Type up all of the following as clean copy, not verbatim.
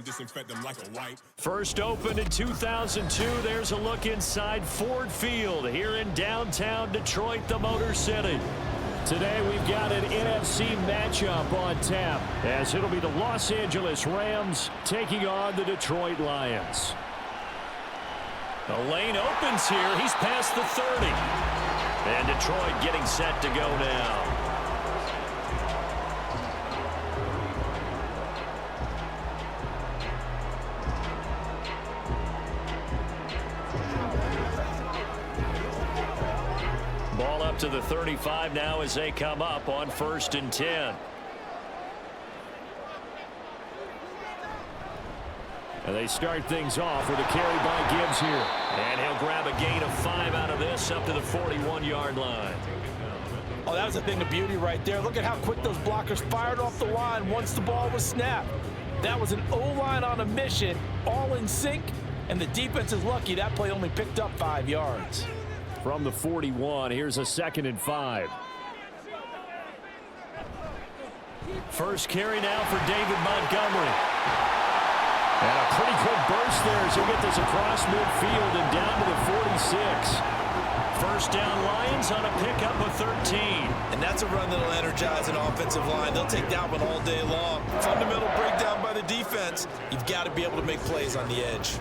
disinfect them like a wipe. First opened in 2002. There's a look inside Ford Field here in downtown Detroit, the Motor City. Today we've got an NFC matchup on tap, as it'll be the Los Angeles Rams taking on the Detroit Lions. The lane opens here. He's past the 30. And Detroit getting set to go now. Ball up to the 35 now as they come up on 1st and 10. And they start things off with a carry by Gibbs here. And he'll grab a gain of 5 out of this up to the 41-yard line. Oh, that was a thing of beauty right there. Look at how quick those blockers fired off the line once the ball was snapped. That was an O-line on a mission, all in sync, and the defense is lucky that play only picked up 5 yards. From the 41, here's a 2nd and 5. First carry now for David Montgomery. And a pretty quick burst there as he'll get this across midfield and down to the 46. First down Lions on a pickup of 13. And that's a run that'll energize an offensive line. They'll take that one all day long. Fundamental breakdown by the defense. You've got to be able to make plays on the edge.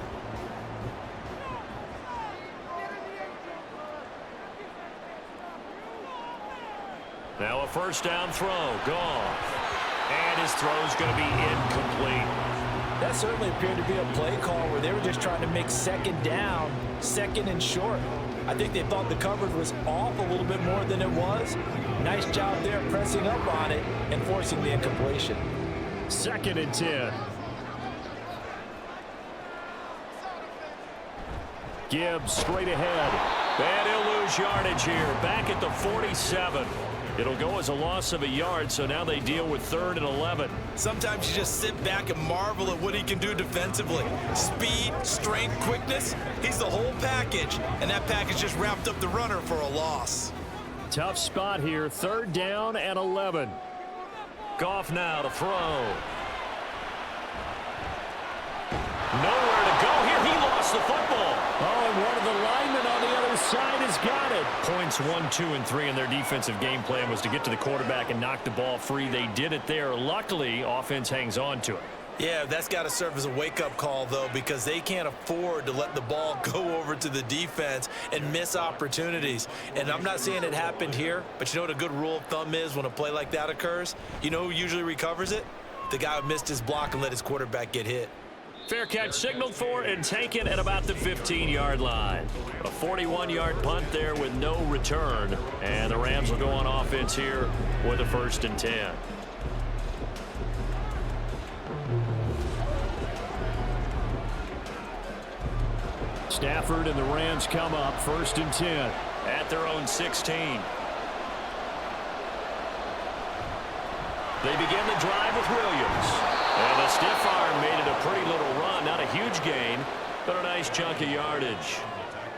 Now a first down throw. Goff. And his throw's going to be incomplete. That certainly appeared to be a play call where they were just trying to make second down, second and short. I think they thought the coverage was off a little bit more than it was. Nice job there pressing up on it and forcing the incompletion. 2nd and 10. Gibbs straight ahead. And he'll lose yardage here. Back at the 47. It'll go as a loss of a yard, so now they deal with 3rd and 11. Sometimes you just sit back and marvel at what he can do defensively. Speed, strength, quickness, he's the whole package. And that package just wrapped up the runner for a loss. Tough spot here, 3rd down and 11. Goff now to throw. Nowhere to go here. He lost the football. Oh, and one of the linemen on the other side has got it. Points 1, 2, and 3 in their defensive game plan was to get to the quarterback and knock the ball free. They did it there. Luckily, offense hangs on to it. Yeah, that's got to serve as a wake-up call, though, because they can't afford to let the ball go over to the defense and miss opportunities. And I'm not saying it happened here, but you know what a good rule of thumb is when a play like that occurs? You know who usually recovers it? The guy who missed his block and let his quarterback get hit. Fair catch signaled for and taken at about the 15-yard line. A 41-yard punt there with no return. And the Rams will go on offense here with a 1st and 10. Stafford and the Rams come up 1st and 10 at their own 16. They begin the drive with Williams. And the stiff arm made it a pretty little run. Not a huge gain, but a nice chunk of yardage.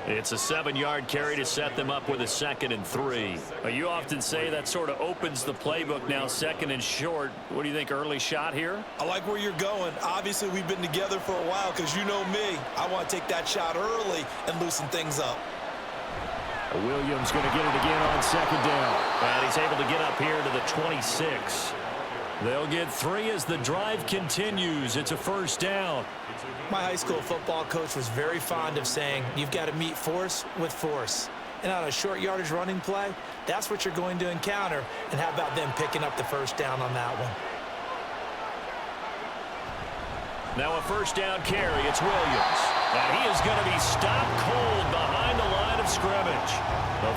It's a 7-yard carry to set them up with a 2nd and 3. You often say that sort of opens the playbook now, 2nd and short. What do you think, early shot here? I like where you're going. Obviously, we've been together for a while because you know me. I want to take that shot early and loosen things up. Williams going to get it again on 2nd down. And he's able to get up here to the 26. They'll get 3 as the drive continues. It's a 1st down. My high school football coach was very fond of saying, you've got to meet force with force. And on a short yardage running play, that's what you're going to encounter. And how about them picking up the 1st down on that one? Now a 1st down carry. It's Williams. And he is going to be stopped cold behind the line of scrimmage.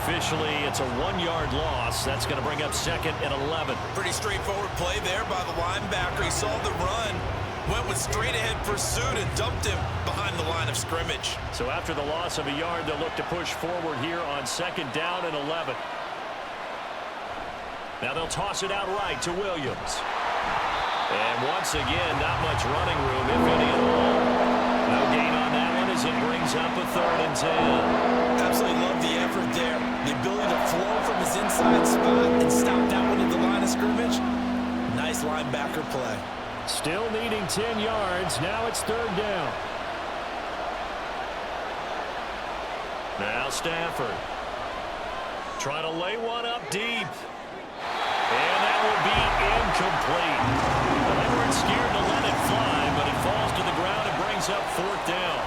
Officially, it's a 1-yard loss. That's going to bring up 2nd and 11. Pretty straightforward play there by the linebacker. He saw the run, went with straight-ahead pursuit, and dumped him behind the line of scrimmage. So after the loss of a yard, they'll look to push forward here on 2nd down and 11. Now they'll toss it out right to Williams. And once again, not much running room, if any at all. No gain on that one as it brings up a 3rd and 10. Absolutely love the effort there. The ability to flow from his inside spot and stop that one at the line of scrimmage. Nice linebacker play. Still needing 10 yards. Now it's third down. Now Stafford. Trying to lay one up deep. And that will be incomplete. Well, they weren't scared to let it fly, but it falls to the ground and brings up fourth down.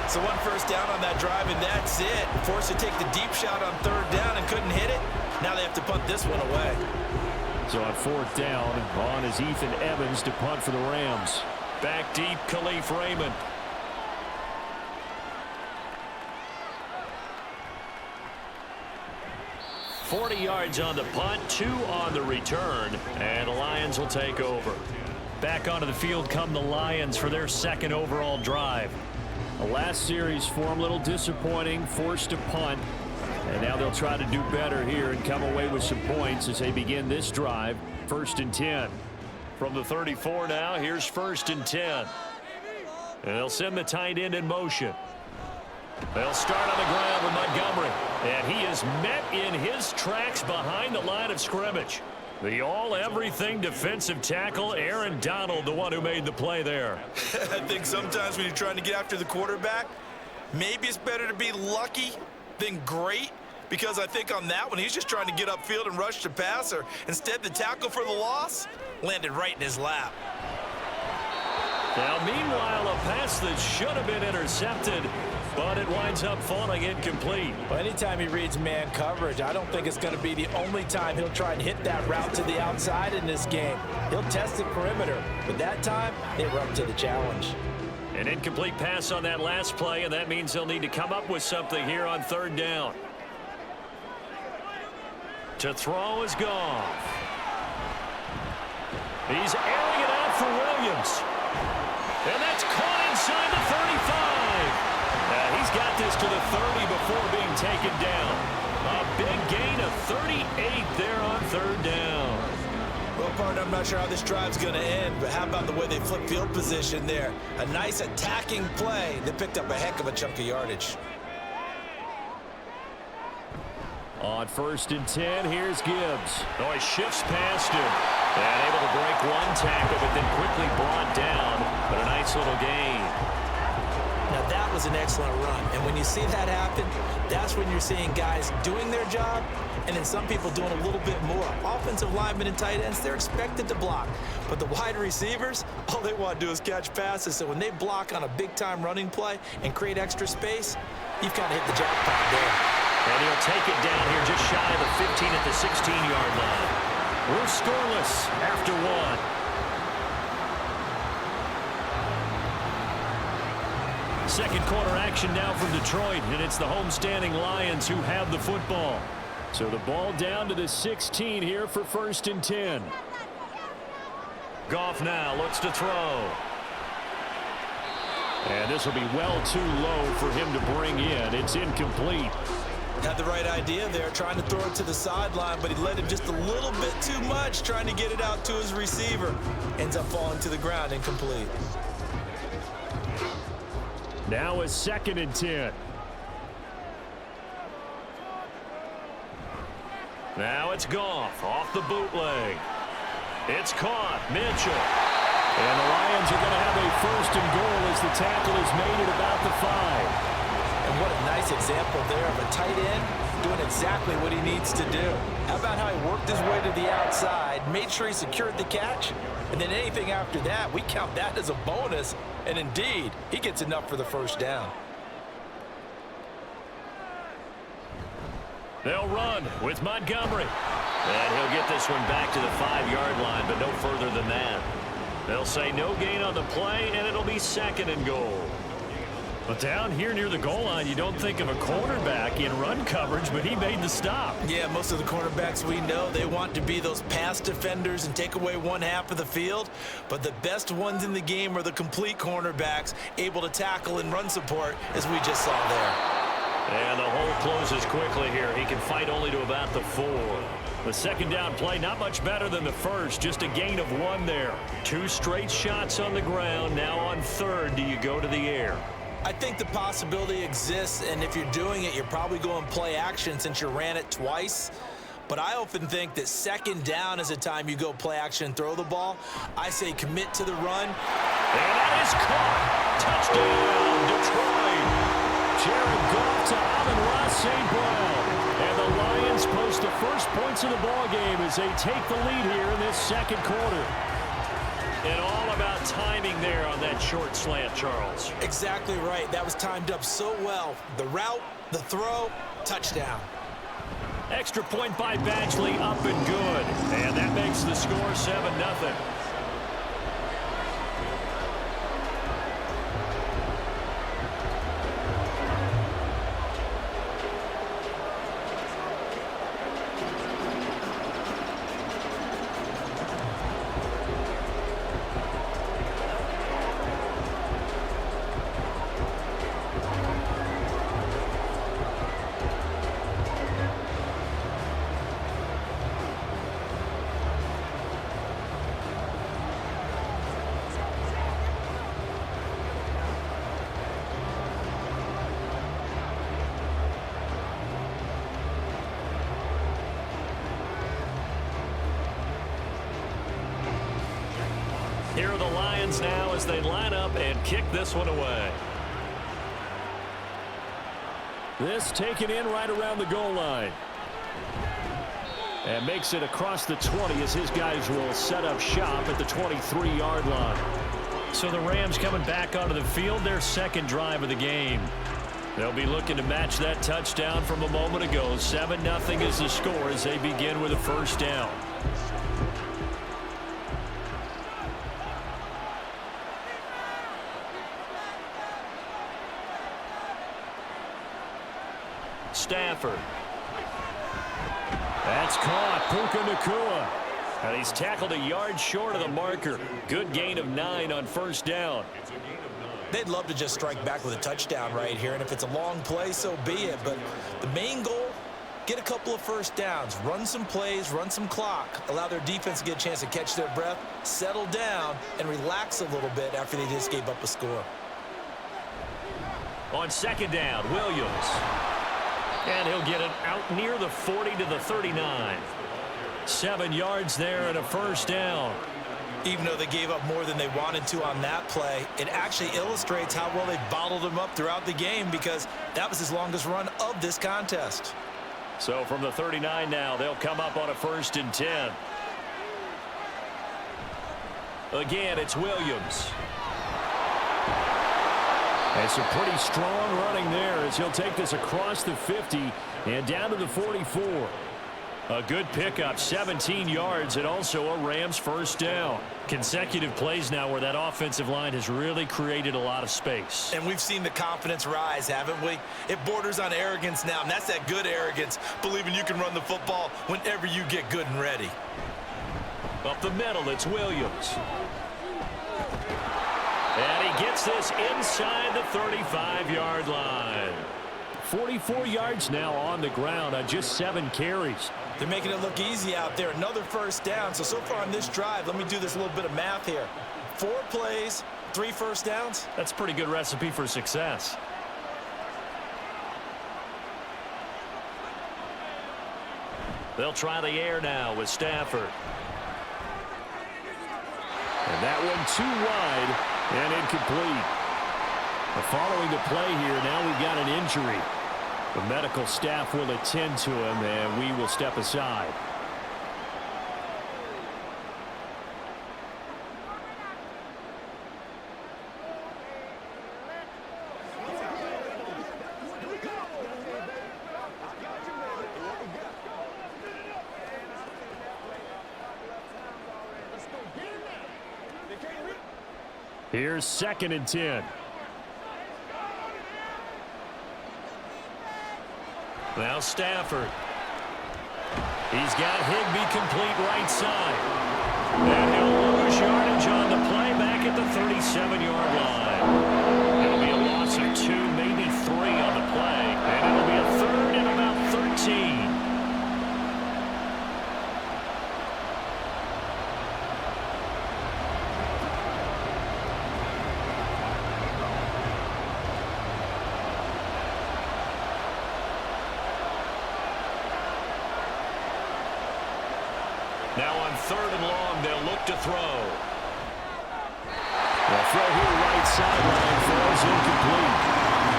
So one first down on that drive, and that's it. Forced to take the deep shot on third down and couldn't hit it. Now they have to punt this one away. So on fourth down, on is Ethan Evans to punt for the Rams. Back deep, Khalif Raymond. $40 yards on the punt, 2 on the return, and the Lions will take over. Back onto the field come the Lions for their second overall drive. The last series for them a little disappointing, forced to punt, and now they'll try to do better here and come away with some points as they begin this drive. First and 10. From the 34 now, here's first and 10. And they'll send the tight end in motion. They'll start on the ground with Montgomery. And he is met in his tracks behind the line of scrimmage. The all-everything defensive tackle, Aaron Donald, the one who made the play there. I think sometimes when you're trying to get after the quarterback, maybe it's better to be lucky than great. Because I think on that one, he's just trying to get upfield and rush the passer. Instead, the tackle for the loss landed right in his lap. Now, meanwhile, a pass that should have been intercepted, but it winds up falling incomplete. Well, anytime he reads man coverage, I don't think it's going to be the only time he'll try and hit that route to the outside in this game. He'll test the perimeter, but that time, they were up to the challenge. An incomplete pass on that last play, and that means they'll need to come up with something here on third down. To throw is Goff. He's airing it out for Williams. And that's caught inside the 35. He's got this to the 30 before being taken down. A big gain of 38 there on third down. Well, partner, I'm not sure how this drive's going to end, but how about the way they flip field position there? A nice attacking play that picked up a heck of a chunk of yardage. On first and 10, here's Gibbs. Oh, he shifts past him. And able to break one tackle, but then quickly brought down. But a nice little gain. Now, that was an excellent run. And when you see that happen, that's when you're seeing guys doing their job and then some people doing a little bit more. Offensive linemen and tight ends, they're expected to block. But the wide receivers, all they want to do is catch passes. So when they block on a big-time running play and create extra space, you've kind of hit the jackpot there. And he'll take it down here just shy of the 15 at the 16-yard line. We're scoreless after one. Second quarter action now from Detroit, and it's the homestanding Lions who have the football. So the ball down to the 16 here for first and 10. Goff now looks to throw. And this will be well too low for him to bring in. It's incomplete. Had the right idea there, trying to throw it to the sideline, but he let him just a little bit too much, trying to get it out to his receiver. Ends up falling to the ground, incomplete. Now a second and 10. Now it's Goff off the bootleg. It's caught. Mitchell. And the Lions are going to have a first and goal as the tackle is made at about the 5. And what a nice example there of a tight end doing exactly what he needs to do. How about how he worked his way to the outside, made sure he secured the catch, and then anything after that, we count that as a bonus. And indeed, he gets enough for the first down. They'll run with Montgomery. And he'll get this one back to the 5-yard line, but no further than that. They'll say no gain on the play, and it'll be second and goal. But down here near the goal line, you don't think of a cornerback in run coverage, but he made the stop. Yeah, most of the cornerbacks we know, they want to be those pass defenders and take away one half of the field. But the best ones in the game are the complete cornerbacks, able to tackle and run support, as we just saw there. And the hole closes quickly here. He can fight only to about the 4. The second down play, not much better than the first, just a gain of 1 there. 2 straight shots on the ground. Now on third, do you go to the air? I think the possibility exists, and if you're doing it, you're probably going play action since you ran it twice. But I often think that second down is a time you go play action and throw the ball. I say commit to the run. And that is caught. Touchdown, Detroit. Jared Goff to Amon-Ra St. Brown. And the Lions post the first points of the ballgame as they take the lead here in this second quarter. And all about timing there on that short slant, Charles. Exactly right. That was timed up so well. The route, the throw, touchdown. Extra point by Badgley, up and good. And that makes the score 7-0. Here are the Lions now as they line up and kick this one away. This taken in right around the goal line. And makes it across the 20 as his guys will set up shop at the 23-yard line. So the Rams coming back onto the field, their second drive of the game. They'll be looking to match that touchdown from a moment ago. 7-0 is the score as they begin with a first down. Stafford. That's caught. Puka Nacua. And he's tackled a yard short of the marker. Good gain of 9 on first down. They'd love to just strike back with a touchdown right here, and if it's a long play, so be it. But the main goal, get a couple of first downs, run some plays, run some clock, allow their defense to get a chance to catch their breath, settle down, and relax a little bit after they just gave up a score. On second down, Williams. And he'll get it out near the 40 to the 39. 7 yards there and a first down. Even though they gave up more than they wanted to on that play, it actually illustrates how well they bottled them up throughout the game because that was his longest run of this contest. So from the 39 now, they'll come up on a 1st and 10. Again, it's Williams. And some pretty strong running there as he'll take this across the 50 and down to the 44. A good pickup, 17 yards, and also a Rams first down. Consecutive plays now where that offensive line has really created a lot of space. And we've seen the confidence rise, haven't we? It borders on arrogance now, and that's that good arrogance, believing you can run the football whenever you get good and ready. Up the middle, it's Williams. And he gets this inside the 35-yard line. 44 yards now on the ground on just 7 carries. They're making it look easy out there. Another first down. So far on this drive, let me do this little bit of math here. 4 plays, 3 first downs. That's a pretty good recipe for success. They'll try the air now with Stafford. And that one too wide and incomplete. Following the play here, now we've got an injury. The medical staff will attend to him, and we will step aside. Here's 2nd and 10. Now Stafford. He's got Higbee complete right side. And he'll lose yardage on the play back at the 37-yard line. It'll be a loss of 2, maybe 3 on the play. And it'll be a 3rd and about 13. Now on 3rd and long, they'll look to throw. The throw here right sideline falls incomplete.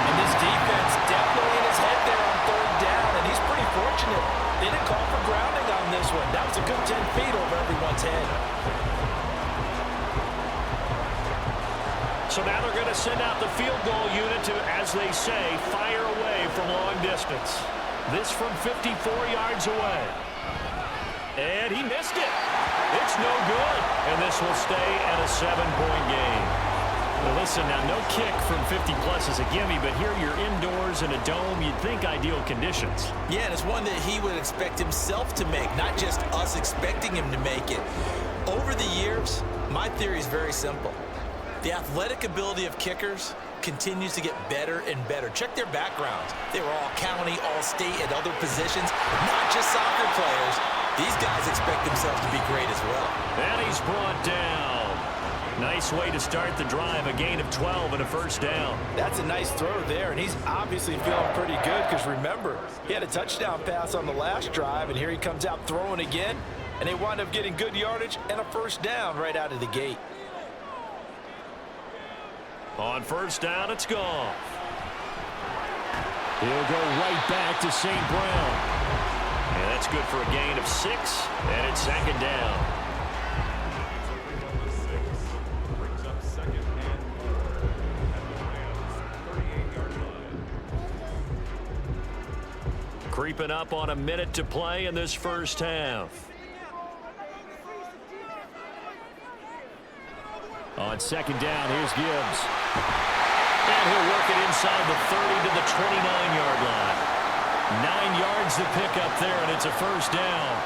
And this defense definitely in his head there on 3rd down, and he's pretty fortunate. They didn't call for grounding on this one. That was a good 10 feet over everyone's head. So now they're going to send out the field goal unit to, as they say, fire away from long distance. This from 54 yards away. And he missed it. It's no good. And this will stay at a 7-point game. Well, listen, now no kick from 50-plus is a gimme, but here you're indoors in a dome. You'd think ideal conditions. Yeah, and it's one that he would expect himself to make, not just us expecting him to make it. Over the years, my theory is very simple. The athletic ability of kickers continues to get better and better. Check their backgrounds. They were all county, all state, at other positions, not just soccer players. These guys expect themselves to be great as well. And he's brought down. Nice way to start the drive, a gain of 12 and a 1st down. That's a nice throw there, and he's obviously feeling pretty good because, remember, he had a touchdown pass on the last drive, and here he comes out throwing again, and they wind up getting good yardage and a 1st down right out of the gate. On 1st down, it's gone. He'll go right back to St. Brown. And that's good for a gain of 6, and it's 2nd down. Creeping up on a minute to play in this 1st half. On 2nd down, here's Gibbs. And he'll work it inside the 30 to the 29-yard line. 9 yards to pick up there, and it's a 1st down.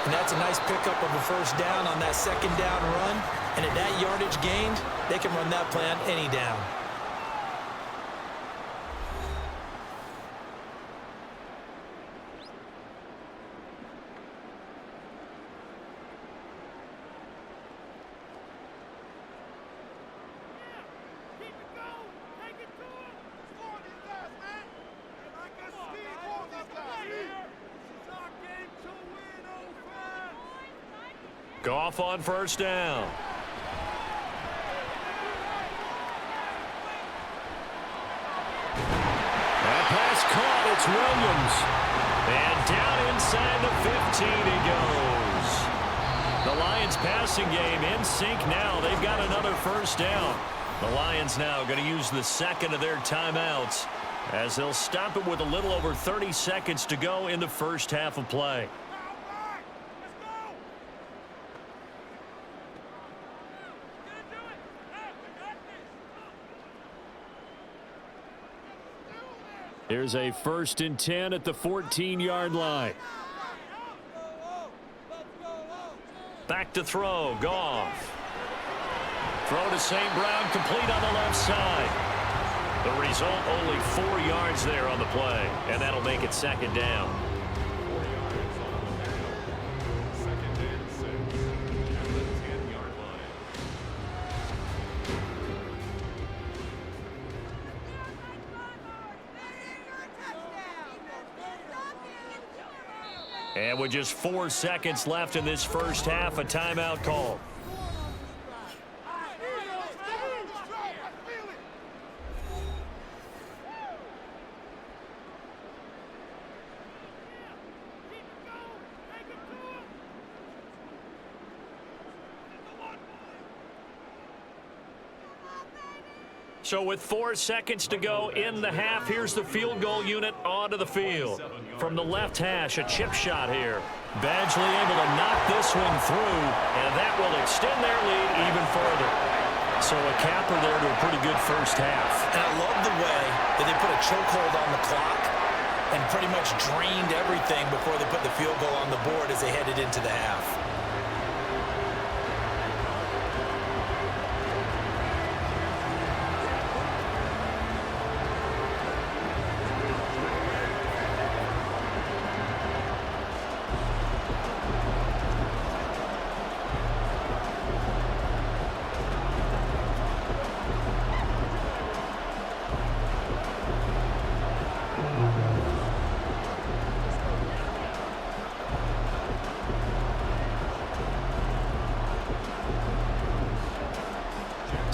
And that's a nice pickup of a 1st down on that 2nd down run. And at that yardage gained, they can run that play on any down. Goff on 1st down. That pass caught. It's Williams. And down inside the 15 he goes. The Lions passing game in sync now. They've got another 1st down. The Lions now going to use the 2nd of their timeouts as they'll stop it with a little over 30 seconds to go in the 1st half of play. Here's a 1st and 10 at the 14-yard line. Back to throw. Goff. Throw to St. Brown, complete on the left side. The result, only 4 yards there on the play, and that'll make it 2nd down. And with just 4 seconds left in this 1st half, a timeout call. So with 4 seconds to go in the half, here's the field goal unit onto the field. From the left hash, a chip shot here. Badgley able to knock this one through, and that will extend their lead even further. So a capper there to a pretty good 1st half. And I love the way that they put a chokehold on the clock and pretty much drained everything before they put the field goal on the board as they headed into the half.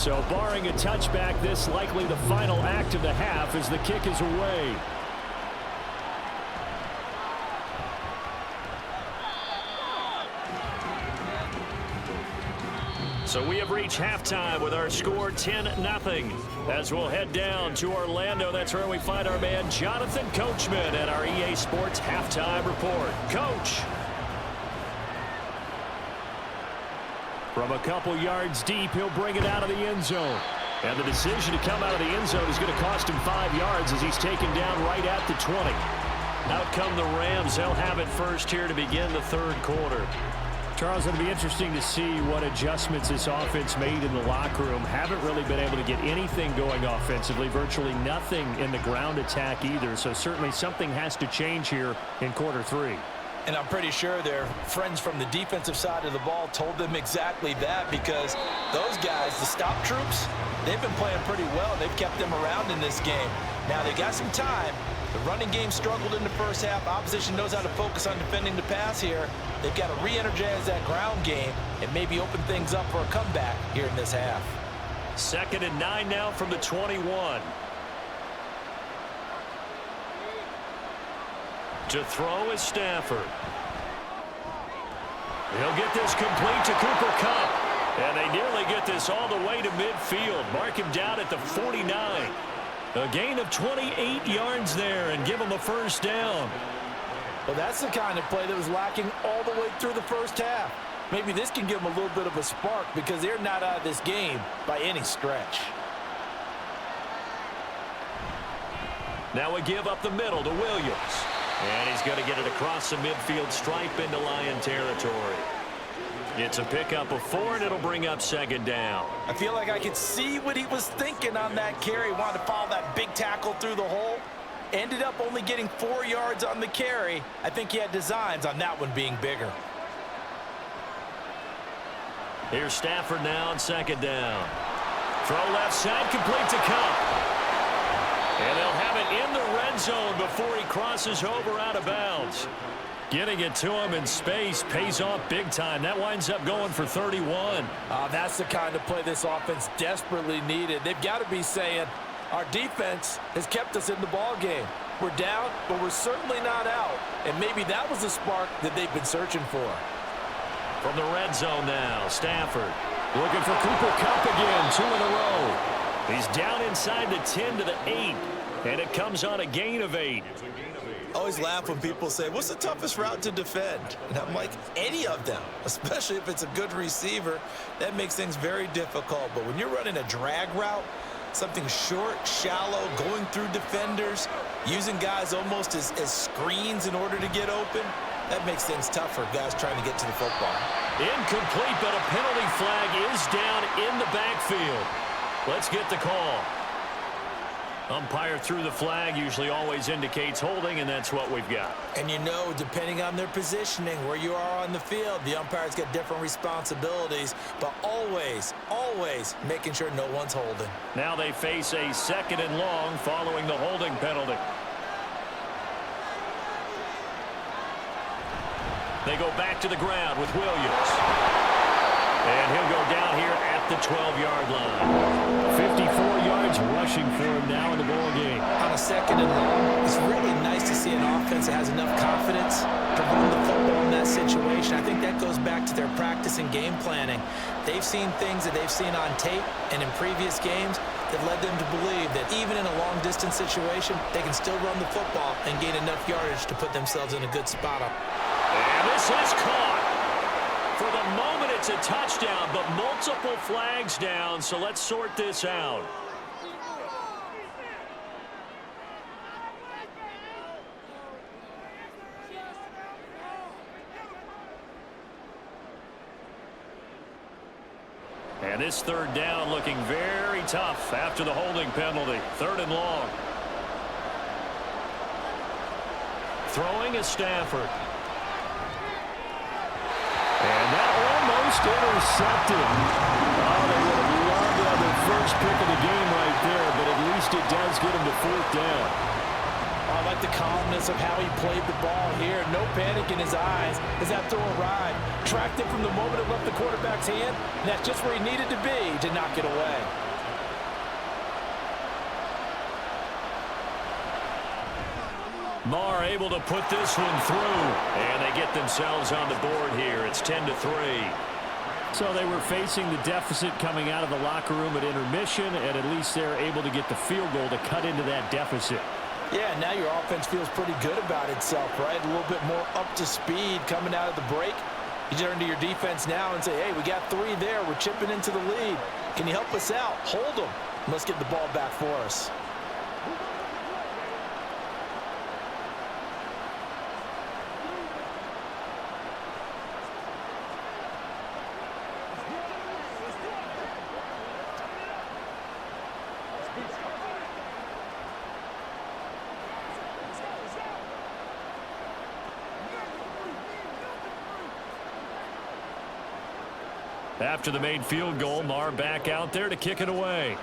So barring a touchback, this likely the final act of the half as the kick is away. So we have reached halftime with our score 10-0. As we'll head down to Orlando, that's where we find our man Jonathan Coachman at our EA Sports Halftime Report. Coach. From a couple yards deep, he'll bring it out of the end zone. And the decision to come out of the end zone is going to cost him 5 yards as he's taken down right at the 20. Out come the Rams. They'll have it first here to begin the third quarter. Charles, it'll be interesting to see what adjustments this offense made in the locker room. Haven't really been able to get anything going offensively, virtually nothing in the ground attack either. So certainly something has to change here in quarter three. And I'm pretty sure their friends from the defensive side of the ball told them exactly that, because those guys, the stop troops, they've been playing pretty well. They've kept them around in this game. Now they got some time. The running game struggled in the first half. Opposition knows how to focus on defending the pass here. They've got to re-energize that ground game and maybe open things up for a comeback here in this half. 2nd and 9 now from the 21. To throw is Stafford. He'll get this complete to Cooper Kupp. And they nearly get this all the way to midfield. Mark him down at the 49. A gain of 28 yards there and give him a first down. Well, that's the kind of play that was lacking all the way through the first half. Maybe this can give them a little bit of a spark, because they're not out of this game by any stretch. Now we give up the middle to Williams. And he's going to get it across the midfield stripe into Lion territory. It's a pickup of 4, and it'll bring up 2nd down. I feel like I could see what he was thinking on that carry. Wanted to follow that big tackle through the hole. Ended up only getting 4 yards on the carry. I think he had designs on that one being bigger. Here's Stafford now on 2nd down. Throw left side, complete to Kupp. And they'll have it in the red zone before he crosses over out of bounds. Getting it to him in space pays off big time. That winds up going for 31. That's the kind of play this offense desperately needed. They've got to be saying, our defense has kept us in the ball game. We're down, but we're certainly not out. And maybe that was the spark that they've been searching for. From the red zone now, Stafford looking for Cooper Kupp again, 2 in a row. He's down inside the 10 to the 8, and it comes on a gain of 8. I always laugh when people say, what's the toughest route to defend? And I'm like, any of them, especially if it's a good receiver. That makes things very difficult. But when you're running a drag route, something short, shallow, going through defenders, using guys almost as screens in order to get open, that makes things tough for guys trying to get to the football. Incomplete, but a penalty flag is down in the backfield. Let's get the call. Umpire threw the flag, usually always indicates holding, and that's what we've got. And you know, depending on their positioning, where you are on the field, the umpire's got different responsibilities, but always, always making sure no one's holding. Now they face a 2nd and long following the holding penalty. They go back to the ground with Williams. And he'll go down here at the 12-yard line. 54 yards rushing for him now in the ball game. On a 2nd and long, it's really nice to see an offense that has enough confidence to run the football in that situation. I think that goes back to their practice and game planning. They've seen things that they've seen on tape and in previous games that led them to believe that even in a long-distance situation, they can still run the football and gain enough yardage to put themselves in a good spot up. And this is caught. For the moment, it's a touchdown, but multiple flags down, so let's sort this out. And this 3rd down looking very tough after the holding penalty. 3rd and long. Throwing is Stafford. And that almost intercepted. Oh, they would have loved to have their first pick of the game right there, but at least it does get them to 4th down. I like the calmness of how he played the ball here. No panic in his eyes as that throw arrived. Tracked it from the moment it left the quarterback's hand, and that's just where he needed to be to knock it away. Marr able to put this one through, and they get themselves on the board here. It's 10-3. So they were facing the deficit coming out of the locker room at intermission, and at least they're able to get the field goal to cut into that deficit. Yeah, now your offense feels pretty good about itself, right? A little bit more up to speed coming out of the break. You turn to your defense now and say, hey, we got 3 there. We're chipping into the lead. Can you help us out? Hold them. Let's get the ball back for us. After the made field goal, Marr back out there to kick it away.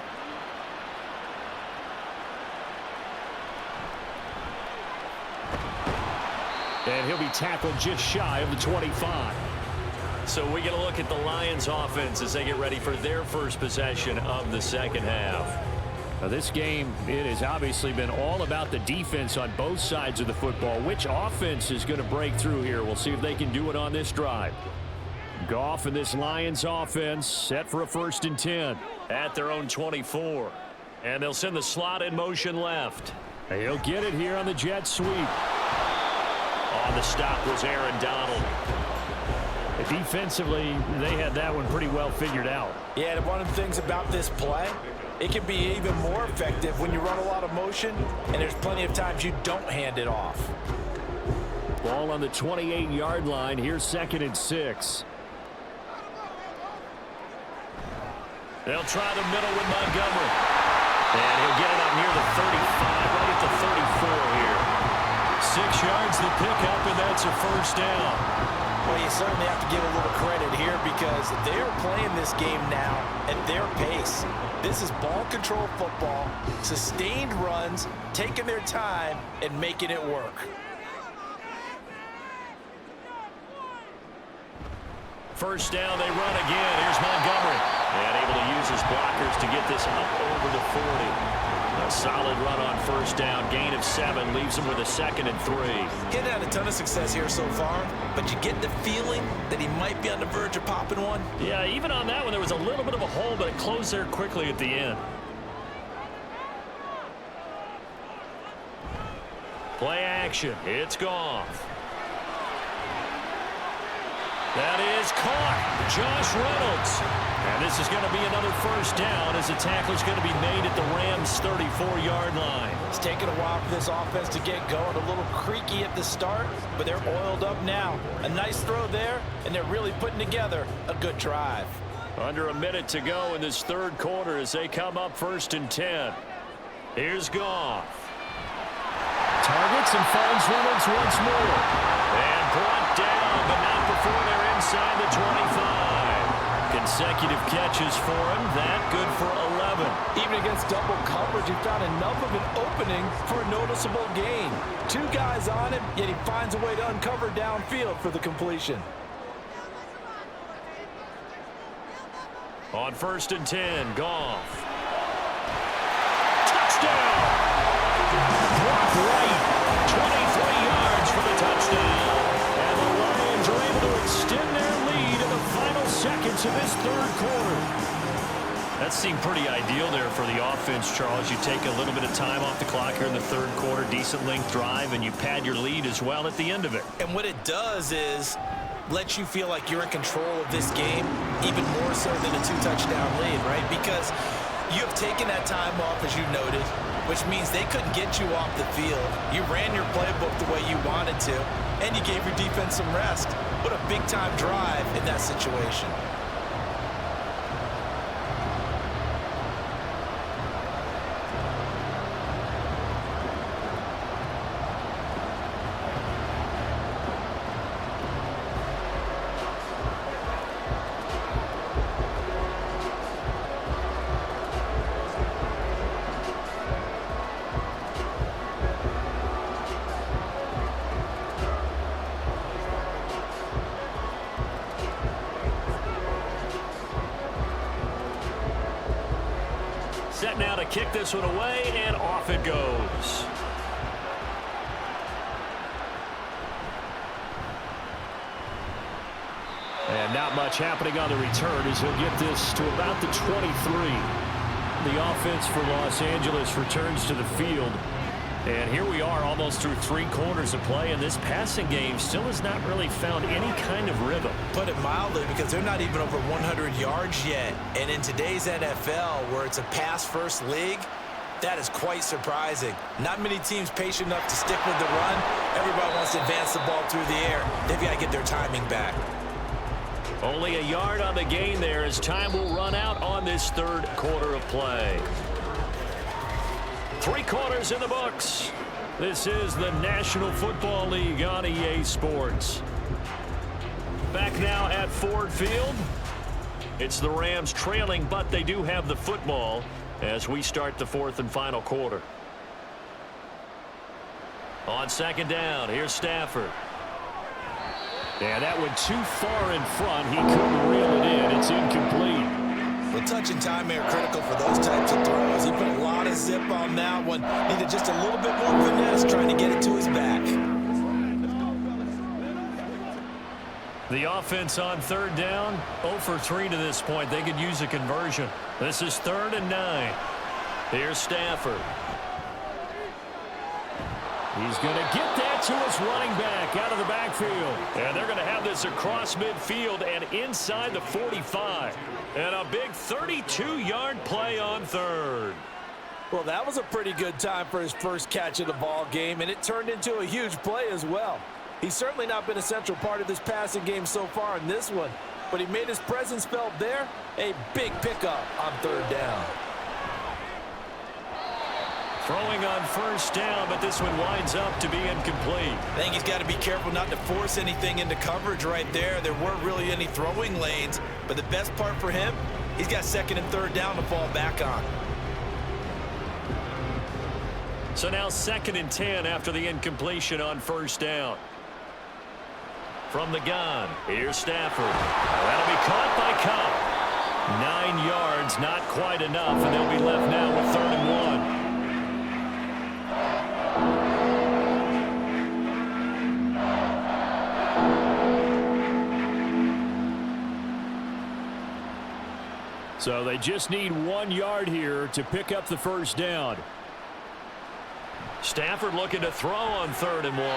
And he'll be tackled just shy of the 25. So we get a look at the Lions offense as they get ready for their first possession of the second half. Now this game, it has obviously been all about the defense on both sides of the football. Which offense is going to break through here? We'll see if they can do it on this drive. Goff and this Lions offense set for a 1st and 10 at their own 24. And they'll send the slot in motion left. He'll get it here on the jet sweep. On the stop was Aaron Donald. Defensively, they had that one pretty well figured out. Yeah, and one of the things about this play, it can be even more effective when you run a lot of motion, and there's plenty of times you don't hand it off. Ball on the 28-yard line. Here's 2nd and 6. They'll try the middle with Montgomery. And he'll get it up near the 35, right at the 34 here. 6 yards the pickup, and that's a 1st down. Well, you certainly have to give a little credit here because they're playing this game now at their pace. This is ball control football, sustained runs, taking their time, and making it work. First down, they run again. Here's Montgomery. And able to use his blockers to get this up over the 40. A solid run on 1st down. Gain of 7 leaves him with a 2nd and 3. He hadn't had a ton of success here so far, but you get the feeling that he might be on the verge of popping one. Yeah, even on that one, there was a little bit of a hole, but it closed there quickly at the end. Play action. It's Goff. That is caught. Josh Reynolds. And this is going to be another 1st down as the tackle's going to be made at the Rams' 34-yard line. It's taken a while for this offense to get going. A little creaky at the start, but they're oiled up now. A nice throw there, and they're really putting together a good drive. Under a minute to go in this 3rd quarter as they come up 1st and 10. Here's Goff. Targets and finds Reynolds once more. And brought down, but not before they're inside the 25. Consecutive catches for him. That good for 11. Even against double coverage, he found enough of an opening for a noticeable gain. 2 guys on him, yet he finds a way to uncover downfield for the completion. On 1st and 10, Goff. Touchdown! Brock Wright, 23 yards for the touchdown. And the Lions are able to extend their lead in the final seconds of this 3rd quarter. That seemed pretty ideal there for the offense, Charles. You take a little bit of time off the clock here in the 3rd quarter, decent length drive, and you pad your lead as well at the end of it. And what it does is let you feel like you're in control of this game, even more so than a 2-touchdown lead, right? Because you have taken that time off, as you noted, which means they couldn't get you off the field. You ran your playbook the way you wanted to, and you gave your defense some rest. What a big-time drive in that situation. to kick this one away, and off it goes. And not much happening on the return as he'll get this to about the 23. The offense for Los Angeles returns to the field. And here we are almost through 3 quarters of play, and this passing game still has not really found any kind of rhythm. Put it mildly, because they're not even over 100 yards yet. And in today's NFL, where it's a pass-first league, that is quite surprising. Not many teams patient enough to stick with the run. Everybody wants to advance the ball through the air. They've got to get their timing back. Only a yard on the gain there as time will run out on this 3rd quarter of play. 3 quarters in the books. This is the National Football League on EA Sports. Back now at Ford Field. It's the Rams trailing, but they do have the football as we start the 4th and final quarter. On 2nd down, here's Stafford. Yeah, that went too far in front. He couldn't reel it in. It's incomplete. Well, touch and timing are critical for those types of throws. He put a lot of zip on that one. Needed just a little bit more finesse trying to get it to his back. The offense on 3rd down, 0 for 3 to this point. They could use a conversion. This is 3rd and 9. Here's Stafford. He's going to get that to his running back out of the backfield. And they're going to have this across midfield and inside the 45. And a big 32-yard play on 3rd. Well, that was a pretty good time for his first catch of the ball game, and it turned into a huge play as well. He's certainly not been a central part of this passing game so far in this one, but he made his presence felt there. A big pickup on 3rd down. Throwing on 1st down, but this one winds up to be incomplete. I think he's got to be careful not to force anything into coverage right there. There weren't really any throwing lanes, but the best part for him, he's got 2nd and 3rd down to fall back on. So now 2nd and 10 after the incompletion on 1st down. From the gun, here's Stafford. That'll be caught by Cobb. 9 yards, not quite enough, and they'll be left now with 3rd and 1. So they just need 1 yard here to pick up the 1st down. Stafford looking to throw on 3rd and 1.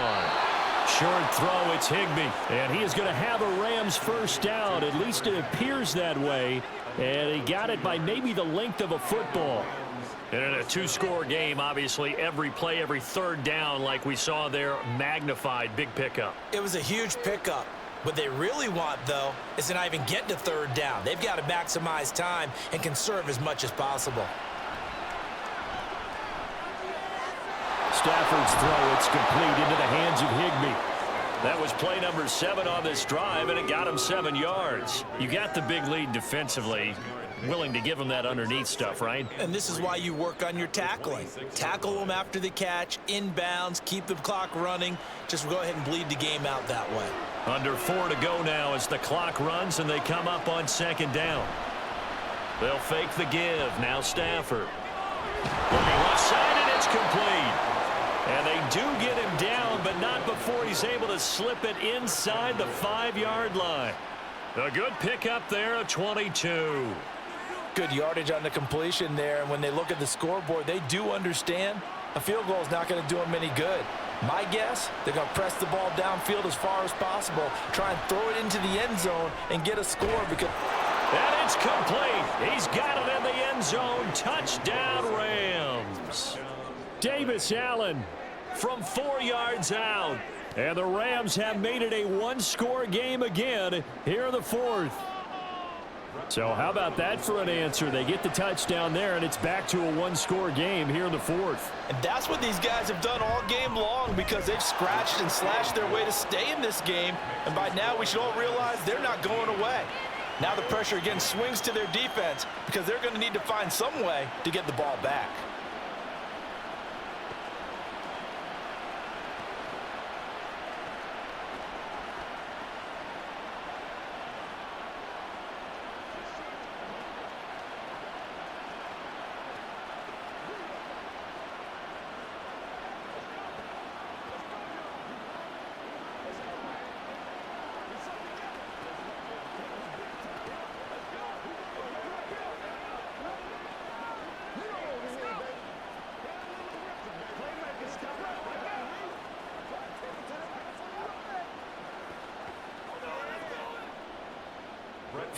Short throw, it's Higbee. And he is going to have a Rams 1st down. At least it appears that way. And he got it by maybe the length of a football. And in a 2-score game, obviously, every play, every 3rd down, like we saw there, magnified. Big pickup. It was a huge pickup. What they really want, though, is to not even get to 3rd down. They've got to maximize time and conserve as much as possible. Stafford's throw, it's complete into the hands of Higbee. That was play number 7 on this drive, and it got him 7 yards. You got the big lead defensively. Willing to give him that underneath stuff, right? And this is why you work on your tackling. Tackle them after the catch, inbounds, keep the clock running. Just go ahead and bleed the game out that way. Under 4 to go now as the clock runs and they come up on 2nd down. They'll fake the give. Now Stafford. Looking left side, and it's complete. And they do get him down, but not before he's able to slip it inside the 5-yard line. A good pickup there of 22. Good yardage on the completion there, and when they look at the scoreboard, they do understand a field goal is not going to do them any good. My guess, they're going to press the ball downfield as far as possible, try and throw it into the end zone and get a score. Because and it's complete. He's got it in the end zone. Touchdown, Rams. Davis Allen from 4 yards out. And the Rams have made it a 1-score game again here in the 4th. So how about that for an answer? They get the touchdown there, and it's back to a 1-score game here in the 4th. And that's what these guys have done all game long, because they've scratched and slashed their way to stay in this game. And by now, we should all realize they're not going away. Now the pressure again swings to their defense, because they're going to need to find some way to get the ball back.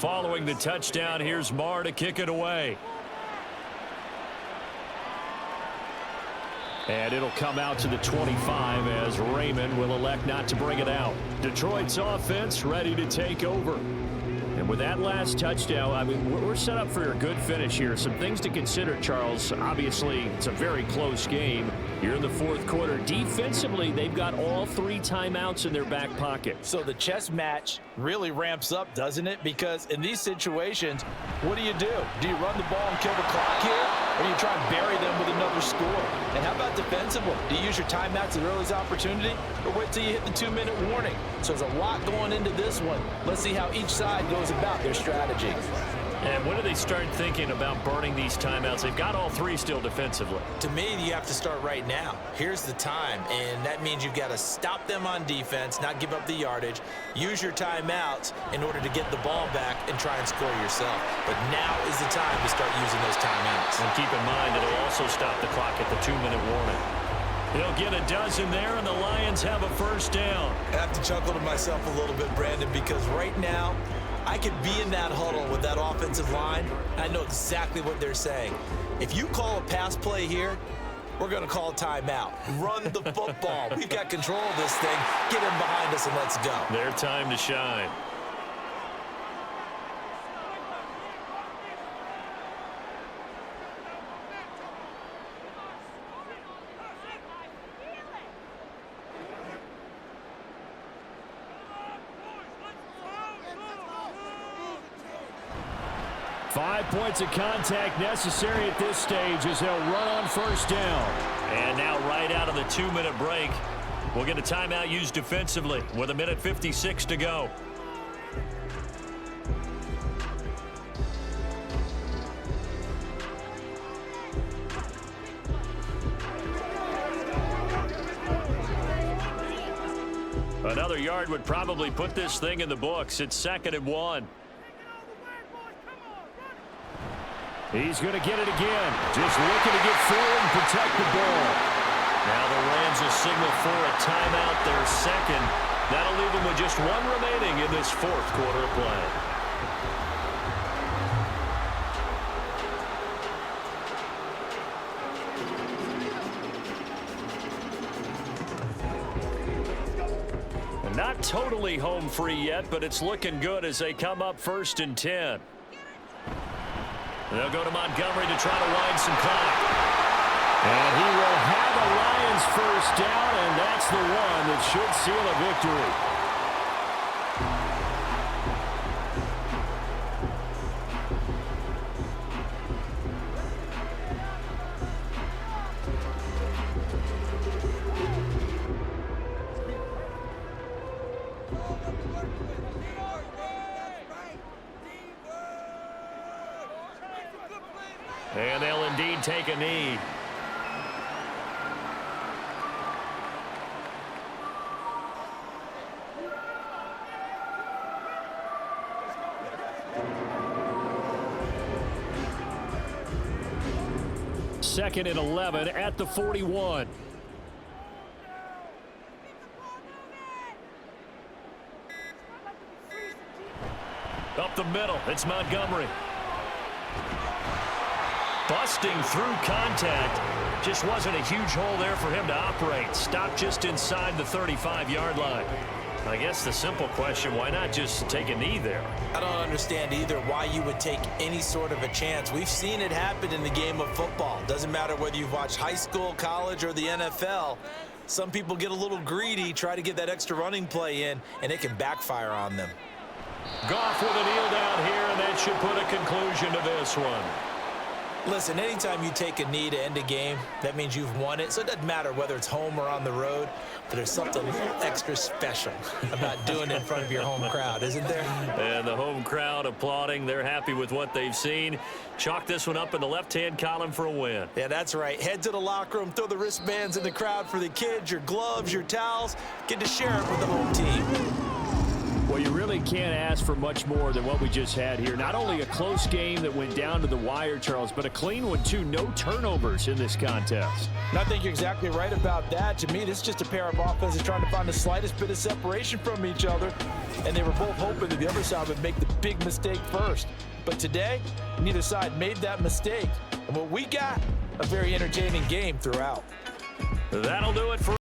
Following the touchdown, here's Marr to kick it away. And it'll come out to the 25 as Raymond will elect not to bring it out. Detroit's offense ready to take over. And with that last touchdown, I mean, we're set up for a good finish here. Some things to consider, Charles. Obviously, it's a very close game. You're in the fourth quarter. Defensively, they've got all 3 timeouts in their back pocket. So the chess match really ramps up, doesn't it? Because in these situations, what do? Do you run the ball and kill the clock here? Or do you try and bury them with another score? And how about defensively? Do you use your timeouts at earliest opportunity? Or wait till you hit the 2-minute warning? So there's a lot going into this one. Let's see how each side goes about their strategy. And when do they start thinking about burning these timeouts? They've got all 3 still defensively. To me, you have to start right now. Here's the time, and that means you've got to stop them on defense, not give up the yardage, use your timeouts in order to get the ball back and try and score yourself. But now is the time to start using those timeouts. And keep in mind, it'll also stop the clock at the 2-minute warning. He'll get a dozen there, and the Lions have a first down. I have to chuckle to myself a little bit, Brandon, because right now, I could be in that huddle with that offensive line, and I know exactly what they're saying. If you call a pass play here, we're going to call a timeout. Run the football. We've got control of this thing. Get him behind us and let's go. Their time to shine. Five points of contact necessary at this stage as they'll run on first down. And now right out of the 2-minute break, we'll get a timeout used defensively with 1:56 to go. Another yard would probably put this thing in the books. It's 2nd and 1. He's going to get it again. Just looking to get forward and protect the ball. Now the Rams will signal for a timeout, their second. That'll leave them with just 1 remaining in this fourth quarter of play. And not totally home free yet, but it's looking good as they come up 1st and 10. They'll go to Montgomery to try to wind some clock. And he will have a Lions first down, and that's the one that should seal a victory. And they'll indeed take a knee. Second and 11 at the 41. Up the middle, it's Montgomery. Busting through contact. Just wasn't a huge hole there for him to operate. Stopped just inside the 35-yard line. I guess the simple question, why not just take a knee there? I don't understand either why you would take any sort of a chance. We've seen it happen in the game of football. Doesn't matter whether you've watched high school, college, or the NFL. Some people get a little greedy, try to get that extra running play in, and it can backfire on them. Goff with a kneel down here, and that should put a conclusion to this one. Listen, anytime you take a knee to end a game, that means you've won it. So it doesn't matter whether it's home or on the road, but there's something a little extra special about doing it in front of your home crowd, isn't there? And the home crowd applauding. They're happy with what they've seen. Chalk this one up in the left-hand column for a win. Yeah, that's right. Head to the locker room, throw the wristbands in the crowd for the kids, your gloves, your towels. Get to share it with the home team. Well, Well, you really can't ask for much more than what we just had here. Not only a close game that went down to the wire, Charles, but a clean one, too. No turnovers in this contest. And I think you're exactly right about that. To me, this is just a pair of offenses trying to find the slightest bit of separation from each other, and they were both hoping that the other side would make the big mistake first. But today, neither side made that mistake. And what we got, a very entertaining game throughout. That'll do it for